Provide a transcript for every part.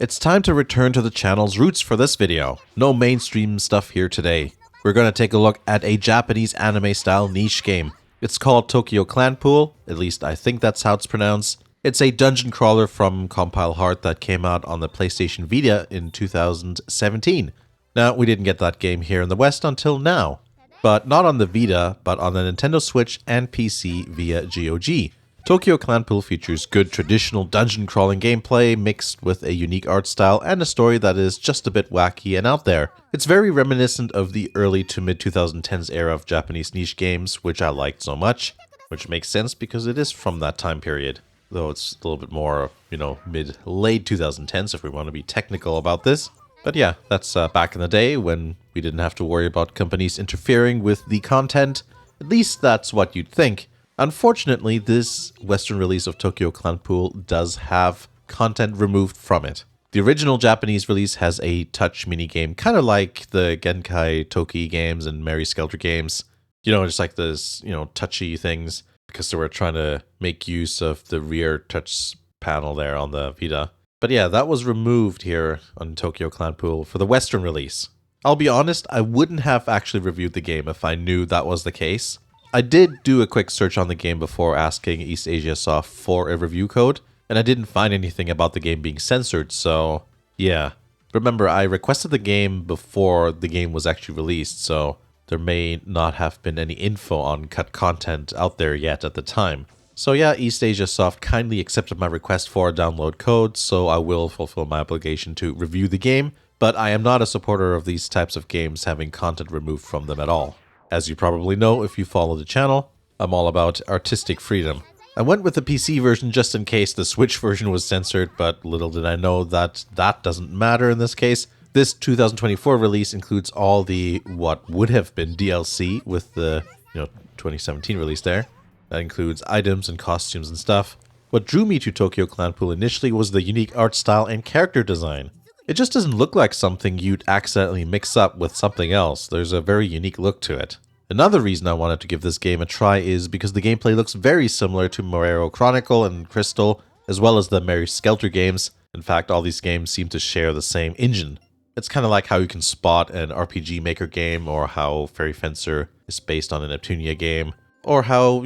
It's time to return to the channel's roots for this video. No mainstream stuff here today. We're going to take a look at a Japanese anime-style niche game. It's called Tokyo Clanpool, at least I think that's how it's pronounced. It's a dungeon crawler from Compile Heart that came out on the PlayStation Vita in 2017. Now, we didn't get that game here in the West until now. But not on the Vita, but on the Nintendo Switch and PC via GOG. Tokyo Clanpool features good traditional dungeon crawling gameplay mixed with a unique art style and a story that is just a bit wacky and out there. It's very reminiscent of the early to mid 2010s era of Japanese niche games, which I liked so much, which makes sense because it is from that time period. Though it's a little bit more, mid-late 2010s if we want to be technical about this. But yeah, that's back in the day when we didn't have to worry about companies interfering with the content. At least that's what you'd think. Unfortunately, this Western release of Tokyo Clanpool does have content removed from it. The original Japanese release has a touch minigame, kind of like the Genkai Toki games and Mary Skelter games. Just like those, touchy things, because they were trying to make use of the rear touch panel there on the Vita. But yeah, that was removed here on Tokyo Clanpool for the Western release. I'll be honest, I wouldn't have actually reviewed the game if I knew that was the case. I did do a quick search on the game before asking East Asia Soft for a review code, and I didn't find anything about the game being censored, so yeah. Remember, I requested the game before the game was actually released, so there may not have been any info on cut content out there yet at the time. So yeah, East Asia Soft kindly accepted my request for a download code, so I will fulfill my obligation to review the game, but I am not a supporter of these types of games having content removed from them at all. As you probably know if you follow the channel, I'm all about artistic freedom. I went with the PC version just in case the Switch version was censored, but little did I know that that doesn't matter in this case. This 2024 release includes all the what would have been DLC with the 2017 release there. That includes items and costumes and stuff. What drew me to Tokyo Clanpool initially was the unique art style and character design. It just doesn't look like something you'd accidentally mix up with something else. There's a very unique look to it. Another reason I wanted to give this game a try is because the gameplay looks very similar to Morero Chronicle and Crystal, as well as the Mary Skelter games. In fact, all these games seem to share the same engine. It's kind of like how you can spot an RPG Maker game, or how Fairy Fencer is based on a Neptunia game, or how,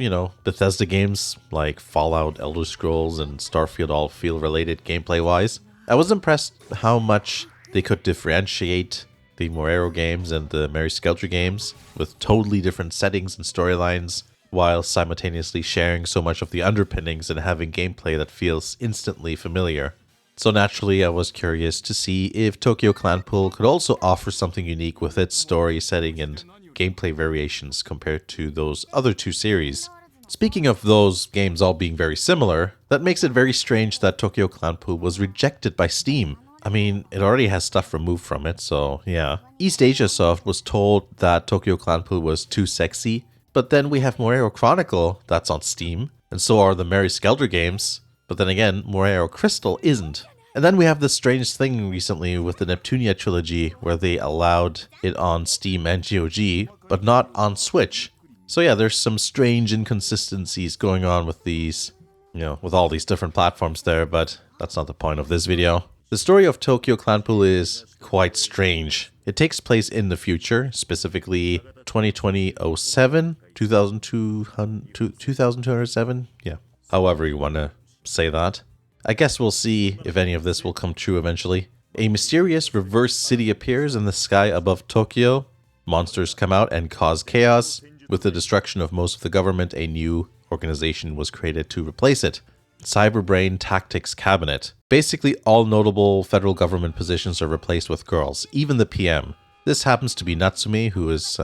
Bethesda games like Fallout, Elder Scrolls, and Starfield all feel related gameplay-wise. I was impressed how much they could differentiate the Morero games and the Mary Skelter games with totally different settings and storylines, while simultaneously sharing so much of the underpinnings and having gameplay that feels instantly familiar. So naturally, I was curious to see if Tokyo Clanpool could also offer something unique with its story, setting, and gameplay variations compared to those other two series. Speaking of those games all being very similar, that makes it very strange that Tokyo Clanpool was rejected by Steam. I mean, it already has stuff removed from it, so yeah. East Asia Soft was told that Tokyo Clanpool was too sexy, but then we have Morero Chronicle that's on Steam, and so are the Mary Skelter games, but then again, Morero Crystal isn't. And then we have this strange thing recently with the Neptunia trilogy where they allowed it on Steam and GOG, but not on Switch. So yeah, there's some strange inconsistencies going on with these, with all these different platforms there, but that's not the point of this video. The story of Tokyo Clanpool is quite strange. It takes place in the future, specifically 2020-07, 2207, yeah. However you want to say that. I guess we'll see if any of this will come true eventually. A mysterious reverse city appears in the sky above Tokyo. Monsters come out and cause chaos. With the destruction of most of the government, a new organization was created to replace it. Cyberbrain Tactics Cabinet. Basically, all notable federal government positions are replaced with girls, even the PM. This happens to be Natsume, who is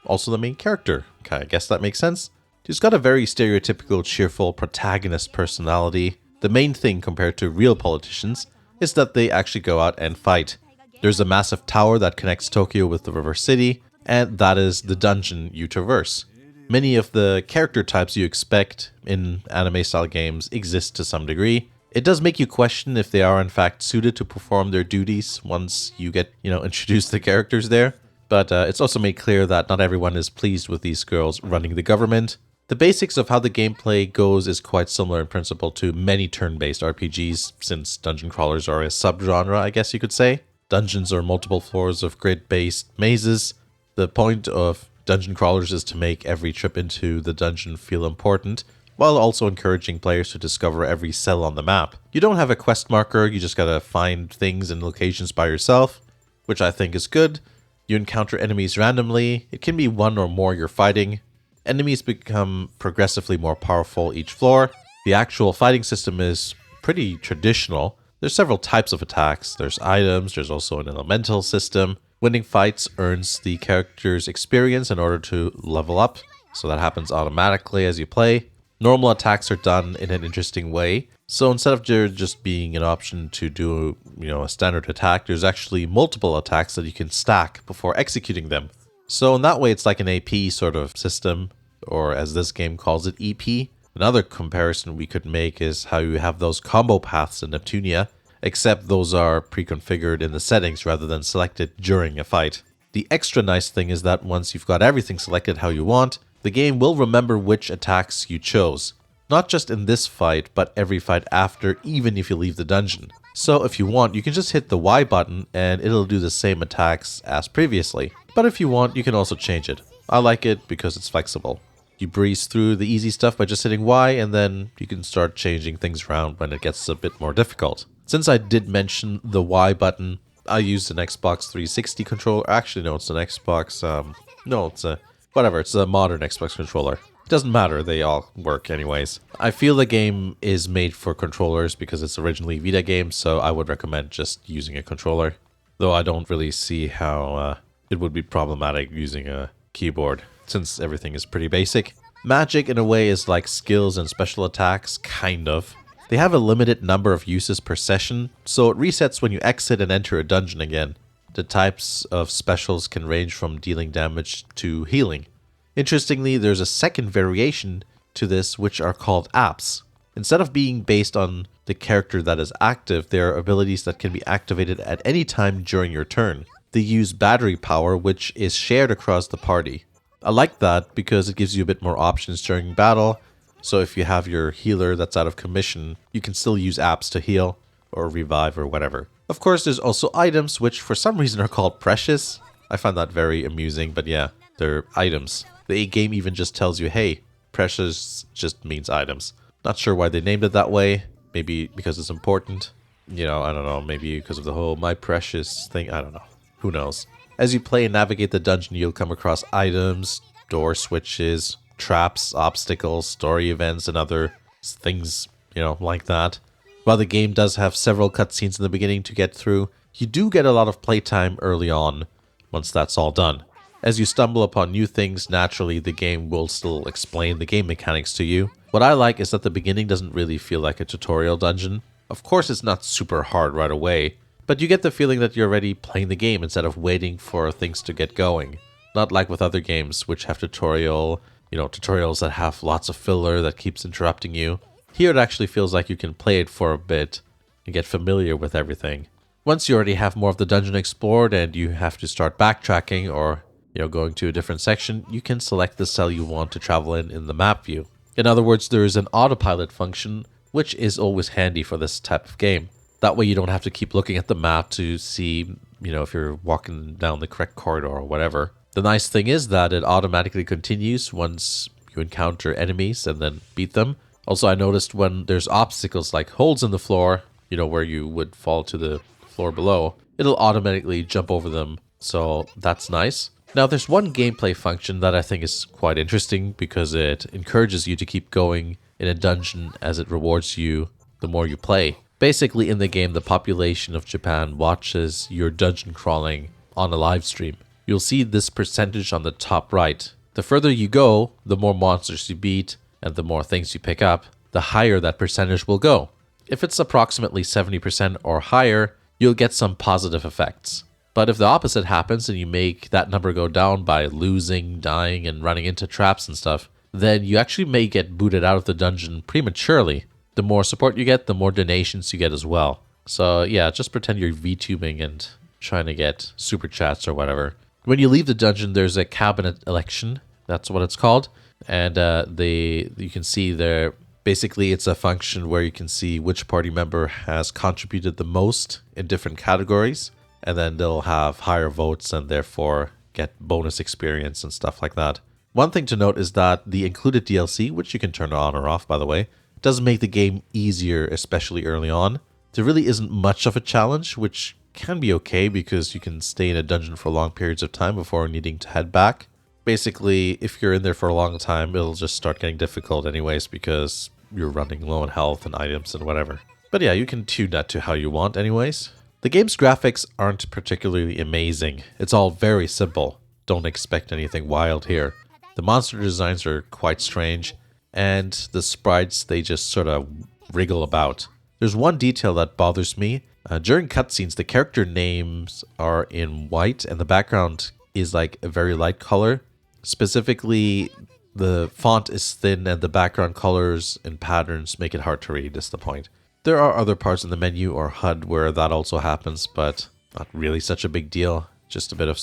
also the main character. Okay, I guess that makes sense. She's got a very stereotypical, cheerful protagonist personality. The main thing compared to real politicians is that they actually go out and fight. There's a massive tower that connects Tokyo with the River City, and that is the dungeon you traverse. Many of the character types you expect in anime-style games exist to some degree. It does make you question if they are in fact suited to perform their duties once you get, introduced the characters there. But it's also made clear that not everyone is pleased with these girls running the government. The basics of how the gameplay goes is quite similar in principle to many turn-based RPGs, since dungeon crawlers are a subgenre, I guess you could say. Dungeons are multiple floors of grid-based mazes. The point of dungeon crawlers is to make every trip into the dungeon feel important, while also encouraging players to discover every cell on the map. You don't have a quest marker, you just gotta find things and locations by yourself, which I think is good. You encounter enemies randomly, it can be one or more you're fighting. Enemies become progressively more powerful each floor. The actual fighting system is pretty traditional. There's several types of attacks, there's items, there's also an elemental system. Winning fights earns the character's experience in order to level up, so that happens automatically as you play. Normal attacks are done in an interesting way. So instead of there just being an option to do, a standard attack, there's actually multiple attacks that you can stack before executing them. So in that way, it's like an AP sort of system, or as this game calls it, EP. Another comparison we could make is how you have those combo paths in Neptunia, except those are pre-configured in the settings rather than selected during a fight. The extra nice thing is that once you've got everything selected how you want, the game will remember which attacks you chose. Not just in this fight, but every fight after, even if you leave the dungeon. So if you want, you can just hit the Y button and it'll do the same attacks as previously. But if you want, you can also change it. I like it because it's flexible. You breeze through the easy stuff by just hitting Y, and then you can start changing things around when it gets a bit more difficult. Since I did mention the Y button, I used an Xbox 360 controller. Actually, no, it's an Xbox, it's a modern Xbox controller. It doesn't matter, they all work anyways. I feel the game is made for controllers because it's originally a Vita game, so I would recommend just using a controller. Though I don't really see how it would be problematic using a keyboard, since everything is pretty basic. Magic in a way is like skills and special attacks, kind of. They have a limited number of uses per session, so it resets when you exit and enter a dungeon again. The types of specials can range from dealing damage to healing. Interestingly, there's a second variation to this which are called apps. Instead of being based on the character that is active, they are abilities that can be activated at any time during your turn. They use battery power, which is shared across the party. I like that because it gives you a bit more options during battle, so if you have your healer that's out of commission, you can still use apps to heal or revive or whatever. Of course, there's also items, which for some reason are called precious. I find that very amusing, but yeah, they're items. The game even just tells you, hey, precious just means items. Not sure why they named it that way. Maybe because it's important. I don't know, maybe because of the whole my precious thing. I don't know. Who knows? As you play and navigate the dungeon, you'll come across items, door switches, traps, obstacles, story events, and other things, like that. While the game does have several cutscenes in the beginning to get through, you do get a lot of playtime early on once that's all done. As you stumble upon new things, naturally the game will still explain the game mechanics to you. What I like is that the beginning doesn't really feel like a tutorial dungeon. Of course it's not super hard right away, but you get the feeling that you're already playing the game instead of waiting for things to get going. Not like with other games which have tutorials that have lots of filler that keeps interrupting you. Here it actually feels like you can play it for a bit and get familiar with everything. Once you already have more of the dungeon explored and you have to start backtracking or going to a different section, you can select the cell you want to travel in the map view. In other words, there is an autopilot function, which is always handy for this type of game. That way you don't have to keep looking at the map to see, if you're walking down the correct corridor or whatever. The nice thing is that it automatically continues once you encounter enemies and then beat them. Also, I noticed when there's obstacles like holes in the floor, where you would fall to the floor below, it'll automatically jump over them. So that's nice. Now, there's one gameplay function that I think is quite interesting because it encourages you to keep going in a dungeon as it rewards you the more you play. Basically, in the game, the population of Japan watches your dungeon crawling on a live stream. You'll see this percentage on the top right. The further you go, the more monsters you beat, and the more things you pick up, the higher that percentage will go. If it's approximately 70% or higher, you'll get some positive effects. But if the opposite happens and you make that number go down by losing, dying, and running into traps and stuff, then you actually may get booted out of the dungeon prematurely. The more support you get, the more donations you get as well. So yeah, just pretend you're VTubing and trying to get super chats or whatever. When you leave the dungeon, there's a cabinet election. That's what it's called. And you can see there, basically it's a function where you can see which party member has contributed the most in different categories, and then they'll have higher votes and therefore get bonus experience and stuff like that. One thing to note is that the included DLC, which you can turn on or off by the way, does make the game easier, especially early on. There really isn't much of a challenge, which can be okay because you can stay in a dungeon for long periods of time before needing to head back. Basically, if you're in there for a long time, it'll just start getting difficult anyways because you're running low on health and items and whatever. But yeah, you can tune that to how you want anyways. The game's graphics aren't particularly amazing. It's all very simple. Don't expect anything wild here. The monster designs are quite strange, and the sprites, they just sort of wriggle about. There's one detail that bothers me. During cutscenes, the character names are in white, and the background is like a very light color. Specifically, the font is thin, and the background colors and patterns make it hard to read, is the point. There are other parts in the menu or HUD where that also happens, but not really such a big deal. Just a bit of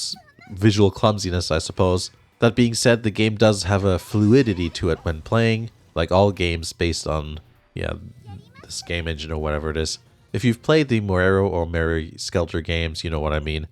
visual clumsiness, I suppose. That being said, the game does have a fluidity to it when playing, like all games based on, this game engine or whatever it is. If you've played the Morero or Mary Skelter games, you know what I mean.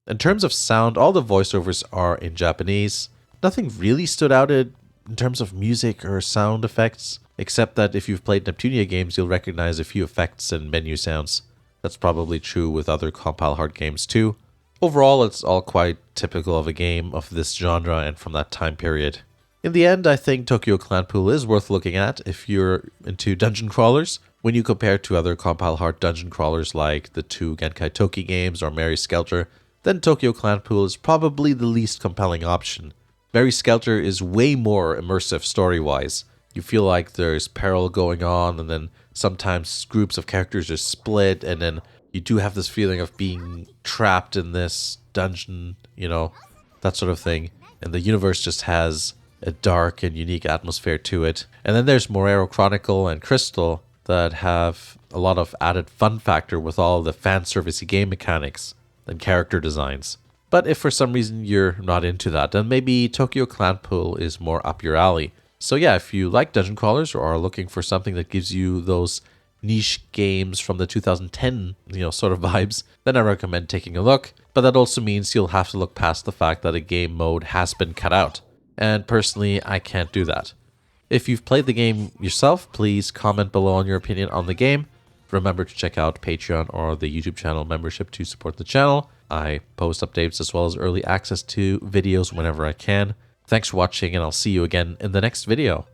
In terms of sound, all the voiceovers are in Japanese. Nothing really stood out in terms of music or sound effects, except that if you've played Neptunia games, you'll recognize a few effects and menu sounds. That's probably true with other compile hard games too. Overall, it's all quite typical of a game of this genre and from that time period. In the end, I think Tokyo Clanpool is worth looking at if you're into dungeon crawlers. When you compare to other compile hard dungeon crawlers like the two Genkai Toki games or Mary Skelter, then Tokyo Clanpool is probably the least compelling option. Mary Skelter is way more immersive story-wise. You feel like there's peril going on, and then sometimes groups of characters are split, and then you do have this feeling of being trapped in this dungeon, that sort of thing. And the universe just has a dark and unique atmosphere to it. And then there's Morero Chronicle and Crystal that have a lot of added fun factor with all the fan servicey game mechanics and character designs. But if for some reason you're not into that, then maybe Tokyo Clanpool is more up your alley. So yeah, if you like dungeon crawlers or are looking for something that gives you those niche games from the 2010, sort of vibes, then I recommend taking a look. But that also means you'll have to look past the fact that a game mode has been cut out. And personally, I can't do that. If you've played the game yourself, please comment below on your opinion on the game. Remember to check out Patreon or the YouTube channel membership to support the channel. I post updates as well as early access to videos whenever I can. Thanks for watching, and I'll see you again in the next video.